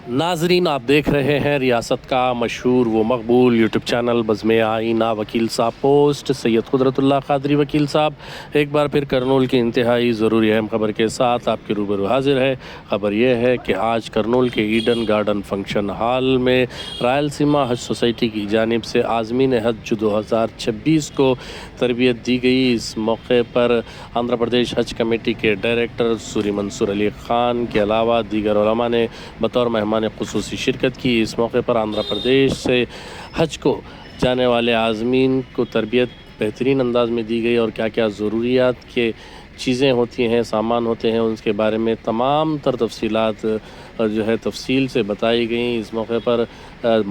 नाजरीन, आप देख रहे हैं रियासत का मशहूर व मकबूल यूट्यूब चैनल बज़्म आईना। वकील साहब पोस्ट सैयद कुदरतुल्लाह कादरी वकील साहब एक बार फिर करनूल की इंतहाई ज़रूरी अहम खबर के साथ आपके रूबरू हाजिर है। ख़बर यह है कि आज करनूल के ईडन गार्डन फंक्शन हॉल में रायलसीमा हज सोसाइटी की जानिब से आज़मीन हज 2026 को तरबियत दी गई। इस मौके पर आंध्र प्रदेश हज कमेटी के डायरेक्टर सूरी मंसूर अली ख़ान के अलावा दीगर उलमा ने बतौर मेहमान ने खुसूसी शिरकत की। इस मौके पर आंध्र प्रदेश से हज को जाने वाले आज़मीन को तरबियत बेहतरीन अंदाज में दी गई और क्या क्या ज़रूरियात के चीज़ें होती हैं, सामान होते हैं, उसके बारे में तमाम तर तफसीलात जो है तफसील से बताई गई। इस मौके पर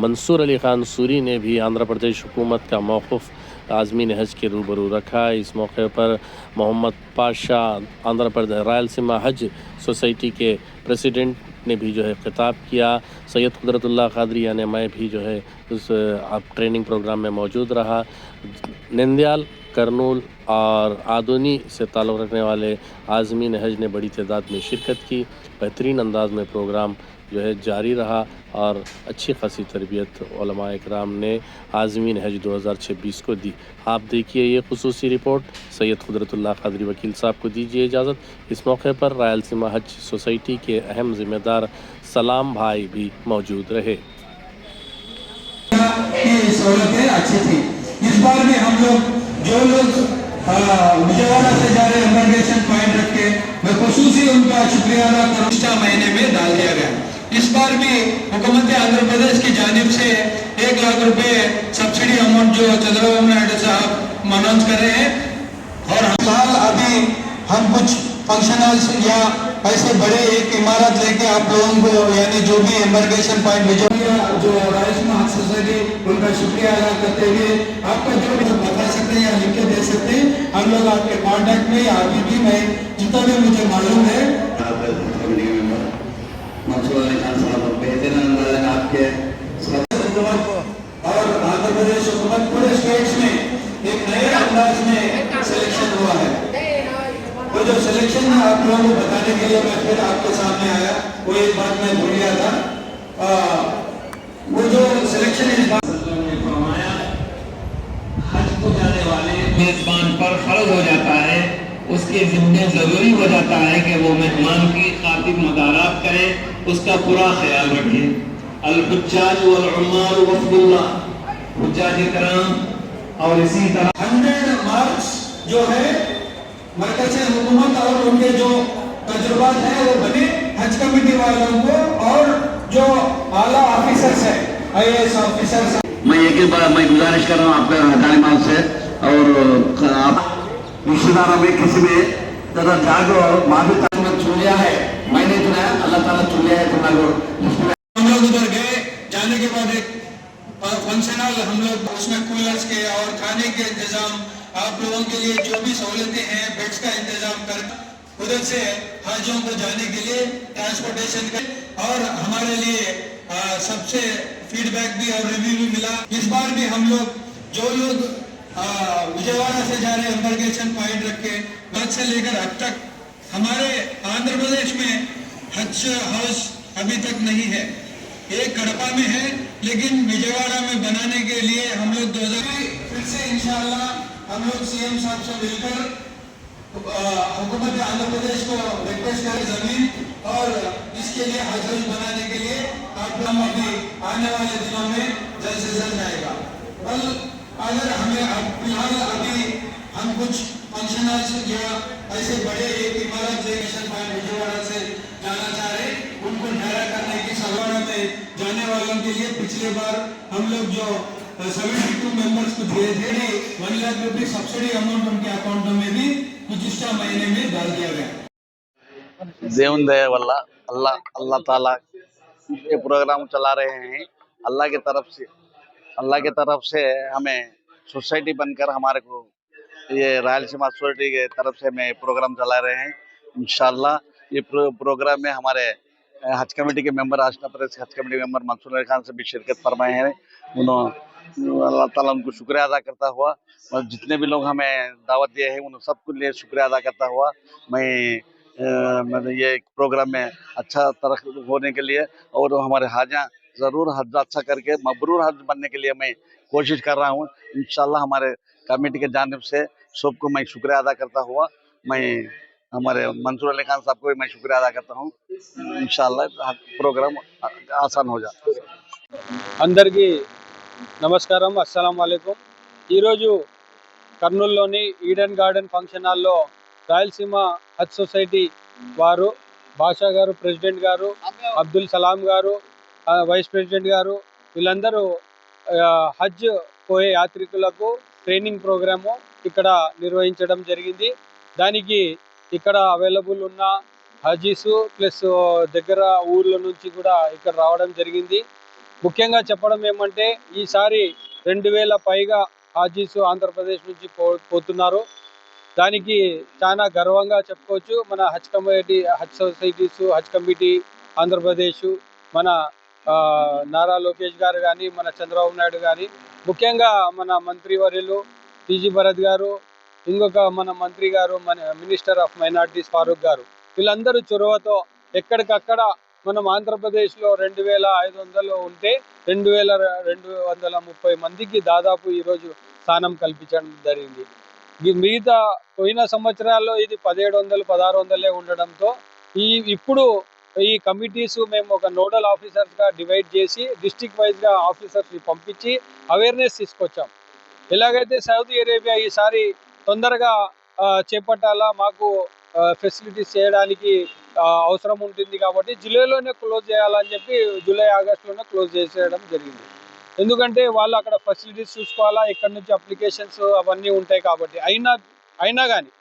मंसूर अली ख़ान सूरी ने भी आंध्र प्रदेश हुकूमत का मौक़िफ़ आज़मीन हज के रूबरू रखा। इस मौके पर मोहम्मद पाशा आंध्र प्रदेश रायलसीमा हज सोसाइटी के प्रेसिडेंट ने भी जो है खिताब किया। सैयद कुदरतुल्लाह कादरी यानी मैं भी जो है उस ट्रेनिंग प्रोग्राम में मौजूद रहा। नंदयाल, करनूल और आदोनी से ताल्लुक़ रखने वाले आज़मीन हज ने बड़ी तादाद में शिरकत की। बेहतरीन अंदाज में प्रोग्राम जो है जारी रहा और अच्छी खासी तरबियत उलमा इकराम ने आज़मीन हज 2026 को दी। आप देखिए ये खुसूसी रिपोर्ट। सैयद कुदरतुल्लाह कादरी वकील साहब को दीजिए इजाज़त। इस मौके पर रायलसीमा हज सोसाइटी के अहम ज़िम्मेदार सलाम भाई भी मौजूद रहे। सहूलतें अच्छी थी। इस बार भी हम लोग जो लोग विजयवाड़ा से जा रहे इमिग्रेशन पॉइंट रख के मैं खुसूसी उनका शुक्रिया अदा करूँ। महीने में डाल दिया गया। इस बार भी हुकूमत आंध्र प्रदेश की जानिब से 1 लाख रुपए सब्सिडी अमाउंट जो चंद्रबाबू नायडू साहब अनाउंस कर रहे हैं। और साल अभी हम कुछ फंक्शनल्स या ऐसे बड़े एक इमारत लेके आप लोगों को यानी जो भी इमिग्रेशन पॉइंट जो रायलसीमा हज सोसाइटी उनका शुक्रिया अदा करते हुए आपका जो भी बता सकते हैं या लिख के दे सकते हैं। हम लोग आपके कॉन्टैक्ट में या अभी भी मैं जितना भी मुझे मालूम है मंसूर अली खान साहब बेहतरीन अंदाज में आपके और आंध्र प्रदेश हुकूमत पूरे स्टेट्स में एक नए अंदाज में सिलेक्शन हुआ है। वो जो सिलेक्शन आप लोगों को बताने के लिए मैं फिर आपके सामने आया, वो एक बात मैं भूल गया था। वो जो सिलेक्शन इस बात ने फरमाया हज को जाने वाले मेजबान पर फर्ज हो जाता है, उसके जिम्मे जरूरी हो जाता है कि वो मेहमान की खातिर मदारात करे, उसका पूरा ख्याल रखे। अल-हुज्जाज वल उम्मार वफ़दुल्लाह, हुज्जाज किराम और इसी तरह 100 मार्क्स जो है मरकज़ी हुकूमत और उनके जो तजुर्बात हैं वो बने हज कमेटी वालों को और जो आला ऑफिसर्स है IAS ऑफिसर्स। मैं एक ही बार मैं गुजारिश कर रहा हूँ आपके तालीमात से और आप रिश्तेदारों में किसी में ज़रा जागो माफी चुन लिया है, मैंने चुना है, अल्लाह ताला चुन लिया है तुम्हारे। हम लोग उधर गए, जाने के बाद एक फंक्शन हॉल हम लोग उसमें कूलर्स के और खाने के इंतजाम आप लोगों के लिए जो भी सहूलतें हैं बेड्स का इंतजाम कर उधर से हाजियों को जाने के लिए ट्रांसपोर्टेशन का और हमारे लिए सबसे फीडबैक भी और रिव्यू भी मिला। इस बार भी हम लोग जो लोग विजयवाड़ा से जा रहे इमिग्रेशन पॉइंट रख के बस से लेकर अब तक हमारे आंध्र प्रदेश में हज हाउस अभी तक नहीं है। एक कड़पा में है लेकिन विजयवाड़ा में बनाने के लिए हम लोग 2000 फिर से इंशाअल्लाह हम लोग CM साहब से मिलकर हुकूमत आंध्र प्रदेश को रिक्वेस्ट करें जमीन और इसके लिए हज हाउस बनाने के लिए आप लोग अभी आने वाले दिनों में जल्द से जल्द जाएगा। कल अगर हमें फिलहाल अभी हम कुछ फंक्शन या ऐसे बड़े एक इमारत विजयवाड़ा से जाना चाह रहे उनको ढेरा करने की सलवाड़ा में जाने वालों के लिए पिछले बार हम लोग जो 72 मेंबर्स को दिए थे 1 लाख रुपए सब्सिडी अमाउंट उनके अकाउंटों में भी कुछ इस महीने में डाल दिया गया। దేవుని దయ వల్ల अल्लाह ताला ये प्रोग्राम चला रहे हैं। अल्लाह के तरफ से हमें सोसाइटी बनकर हमारे को ये रायलसीमा सोसाइटी के तरफ से हमें प्रोग्राम चला रहे हैं। इंशाल्लाह ये प्रोग्राम में हमारे हज कमेटी के मेंबर आंध्र प्रदेश हज कमेटी मेंबर मंसूर अली खान से भी शिरकत फरमाए हैं। अल्लाह ताला उनको शुक्रिया अदा करता हुआ और जितने भी लोग हमें दावत दिए हैं उन सबके लिए शुक्रिया अदा करता हुआ मैं मतलब ये प्रोग्राम में अच्छा तरह होने के लिए और हमारे हाजियाँ ज़रूर हज अच्छा करके मबरूर हज बनने के लिए मैं कोशिश कर रहा हूँ। इंशाल्लाह हमारे कमेटी के जानिब से सबको मैं शुक्रिया अदा करता हुआ मैं हमारे मंसूर अली खान साहब को भी मैं शुक्रिया अदा करता हूँ। इंशाल्लाह प्रोग्राम आसान हो जाए। అందరికీ నమస్కారం, అస్సలాము అలైకుం. ఈరోజు కర్నూలులోని ఈడెన్ గార్డెన్ ఫంక్షన్ హాల్లో రాయలసీమ హజ్ సొసైటీ వారు బాషా గారు, ప్రెసిడెంట్ గారు, అబ్దుల్ సలాం గారు, వైస్ ప్రెసిడెంట్ గారు వీళ్ళందరూ హజ్ పోయే యాత్రికులకు ట్రైనింగ్ ప్రోగ్రాము ఇక్కడ నిర్వహించడం జరిగింది. దానికి ఇక్కడ అవైలబుల్ ఉన్న హజీసు ప్లస్ దగ్గర ఊర్ల నుంచి కూడా ఇక్కడ రావడం జరిగింది. ముఖ్యంగా చెప్పడం ఏమంటే ఈసారి 2000 పైగా హాజీస్ ఆంధ్రప్రదేశ్ నుంచి పోతున్నారు. దానికి చాలా గర్వంగా చెప్పుకోవచ్చు. మన హజ్ కమిటీ, హజ్ సొసైటీస్, హజ్ కమిటీ ఆంధ్రప్రదేశ్, మన నారా లోకేష్ గారు కానీ, మన చంద్రబాబు నాయుడు కానీ, ముఖ్యంగా మన మంత్రివర్యులు టీజీ భరత్ గారు, ఇంకొక మన మంత్రి గారు, మన మినిస్టర్ ఆఫ్ మైనారిటీస్ ఫారూక్ గారు వీళ్ళందరూ చొరవతో ఎక్కడికక్కడ మనం ఆంధ్రప్రదేశ్లో 2500 ఉంటే 2230 మందికి దాదాపు ఈరోజు స్థానం కల్పించడం జరిగింది. మిగతా పోయిన సంవత్సరాల్లో ఇది 1700, 1600 ఉండడంతో ఇప్పుడు ఈ కమిటీస్ మేము ఒక నోడల్ ఆఫీసర్స్గా డివైడ్ చేసి డిస్ట్రిక్ట్ వైజ్గా ఆఫీసర్స్ని పంపించి అవేర్నెస్ తీసుకొచ్చాం. ఎలాగైతే సౌదీ అరేబియా ఈసారి తొందరగా చేపట్టాలా, మాకు ఫెసిలిటీస్ చేయడానికి అవసరం ఉంటుంది కాబట్టి జూలైలోనే క్లోజ్ చేయాలని చెప్పి జూలై ఆగస్టులోనే క్లోజ్ చేసేయడం జరిగింది. ఎందుకంటే వాళ్ళు అక్కడ ఫెసిలిటీస్ చూసుకోవాలా, ఇక్కడ నుంచి అప్లికేషన్స్ అవన్నీ ఉంటాయి కాబట్టి. అయినా కానీ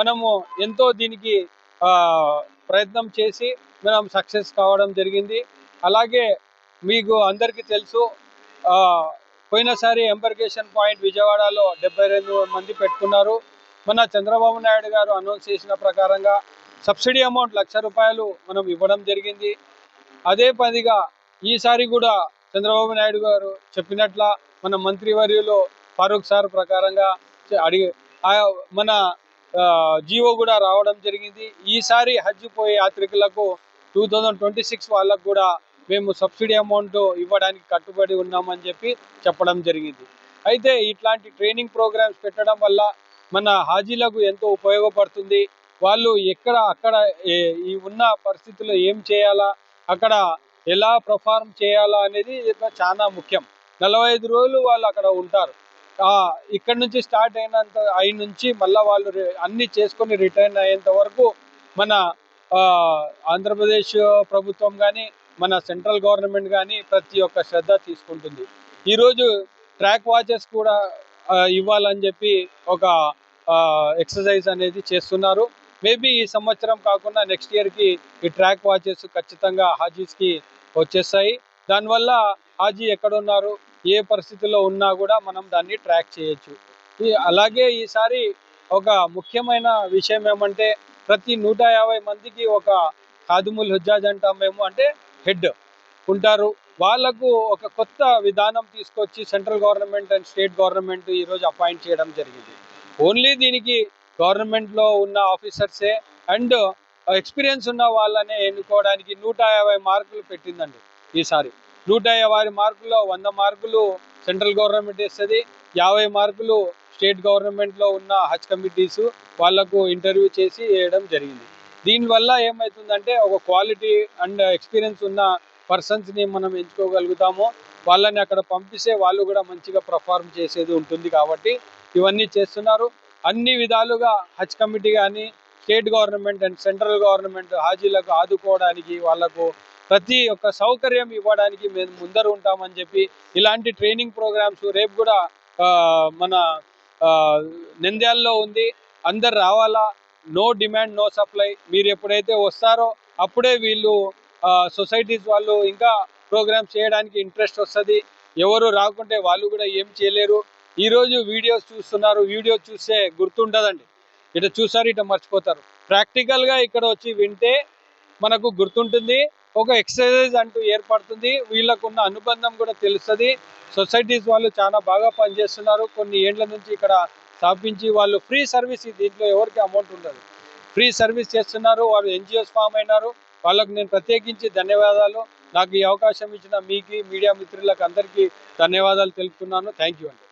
మనము ఎంతో దీనికి ప్రయత్నం చేసి మనం సక్సెస్ కావడం జరిగింది. అలాగే మీకు అందరికీ తెలుసు, పోయినసారి ఎంబర్కేషన్ పాయింట్ విజయవాడలో 72 మంది పెట్టుకున్నారు. మన చంద్రబాబు నాయుడు గారు అనౌన్స్ చేసిన ప్రకారంగా సబ్సిడీ అమౌంట్ 1,00,000 రూపాయలు మనం ఇవ్వడం జరిగింది. అదే పనిగా ఈసారి కూడా చంద్రబాబు నాయుడు గారు చెప్పినట్ల మన మంత్రివర్యులు ఫారూక్ సార్ ప్రకారంగా మన జీవో కూడా రావడం జరిగింది. ఈసారి హజ్ పోయే యాత్రికులకు 2026 వాళ్ళకు కూడా మేము సబ్సిడీ అమౌంట్ ఇవ్వడానికి కట్టుబడి ఉన్నామని చెప్పి చెప్పడం జరిగింది. అయితే ఇట్లాంటి ట్రైనింగ్ ప్రోగ్రామ్స్ పెట్టడం వల్ల మన హాజీలకు ఎంతో ఉపయోగపడుతుంది. వాళ్ళు అక్కడ ఈ ఉన్న పరిస్థితుల్లో ఏం చేయాలా, అక్కడ ఎలా పర్ఫార్మ్ చేయాలా అనేది చాలా ముఖ్యం. 45 రోజులు వాళ్ళు అక్కడ ఉంటారు. ఇక్కడ నుంచి స్టార్ట్ అయిన నుంచి మళ్ళీ వాళ్ళు అన్నీ చేసుకొని రిటర్న్ అయ్యేంత వరకు మన ఆంధ్రప్రదేశ్ ప్రభుత్వం కానీ, మన సెంట్రల్ గవర్నమెంట్ కానీ ప్రతి ఒక్క శ్రద్ధ తీసుకుంటుంది. ఈరోజు ట్రాక్ వాచెస్ కూడా ఇవ్వాలని చెప్పి ఒక ఎక్సర్సైజ్ అనేది చేస్తున్నారు. మేబీ ఈ సంవత్సరం కాకుండా నెక్స్ట్ ఇయర్కి ఈ ట్రాక్ వాచెస్ ఖచ్చితంగా హాజీస్కి వచ్చేస్తాయి. దానివల్ల హాజీ ఎక్కడున్నారు, ఏ పరిస్థితుల్లో ఉన్నా కూడా మనం దాన్ని ట్రాక్ చేయొచ్చు. అలాగే ఈసారి ఒక ముఖ్యమైన విషయం ఏమంటే ప్రతి 150 మందికి ఒక ఖాదిముల్ హుజ్జాజ్ అంటాం మేము, అంటే హెడ్ ఉంటారు. వాళ్లకు ఒక కొత్త విధానం తీసుకొచ్చి central government and state government ఈరోజు అపాయింట్ చేయడం జరిగింది. ఓన్లీ దీనికి గవర్నమెంట్లో ఉన్న ఆఫీసర్సే అండ్ ఎక్స్పీరియన్స్ ఉన్న వాళ్ళనే ఎన్నుకోవడానికి 150 మార్కులు పెట్టిందండి. ఈసారి 150 మార్కుల్లో 100 మార్కులు సెంట్రల్ గవర్నమెంట్ ఇస్తుంది, 50 మార్కులు స్టేట్ గవర్నమెంట్లో ఉన్న హజ్ కమిటీస్ వాళ్లకు ఇంటర్వ్యూ చేసి వేయడం జరిగింది. దీనివల్ల ఏమవుతుందంటే ఒక క్వాలిటీ అండ్ ఎక్స్పీరియన్స్ ఉన్న పర్సన్స్ని మనం ఎంచుకోగలుగుతాము. వాళ్ళని అక్కడ పంపిస్తే వాళ్ళు కూడా మంచిగా పర్ఫార్మ్ చేసేది ఉంటుంది. కాబట్టి ఇవన్నీ చేస్తున్నారు. అన్ని విధాలుగా హజ్ కమిటీ కానీ, state government and central government హాజీలకు ఆదుకోవడానికి, వాళ్లకు ప్రతి ఒక్క సౌకర్యం ఇవ్వడానికి మేము ముందరు ఉంటామని చెప్పి ఇలాంటి ట్రైనింగ్ ప్రోగ్రామ్స్ రేపు కూడా మన నంద్యాలలో ఉంది. అందరు రావాలా, నో డిమాండ్ నో సప్లై. మీరు ఎప్పుడైతే వస్తారో అప్పుడే వీళ్ళు సొసైటీస్ వాళ్ళు ఇంకా ప్రోగ్రామ్స్ చేయడానికి ఇంట్రెస్ట్ వస్తుంది. ఎవరు రాకుంటే వాళ్ళు కూడా ఏం చేయలేరు. ఈరోజు వీడియోస్ చూస్తున్నారు, వీడియో చూస్తే గుర్తుంటుందండి. ఇటు చూసారు, ఇటు మర్చిపోతారు. ప్రాక్టికల్గా ఇక్కడ వచ్చి వింటే మనకు గుర్తుంటుంది. ఒక ఎక్సర్సైజ్ అంటూ ఏర్పడుతుంది. వీళ్ళకున్న అనుబంధం కూడా తెలుస్తుంది. సొసైటీస్ వాళ్ళు చాలా బాగా పనిచేస్తున్నారు. కొన్ని ఏళ్ల నుంచి ఇక్కడ స్థాపించి వాళ్ళు ఫ్రీ సర్వీస్, దీంట్లో ఎవరికి అమౌంట్ ఉండదు, ఫ్రీ సర్వీస్ చేస్తున్నారు. వారు ఎన్జిఓస్ ఫామ్ అయినారు. వాళ్ళకు నేను ప్రత్యేకించి ధన్యవాదాలు. నాకు ఈ అవకాశం ఇచ్చిన మీకు మీడియా మిత్రులకు అందరికీ ధన్యవాదాలు తెలుపుతున్నాను. థ్యాంక్ యూ అండి.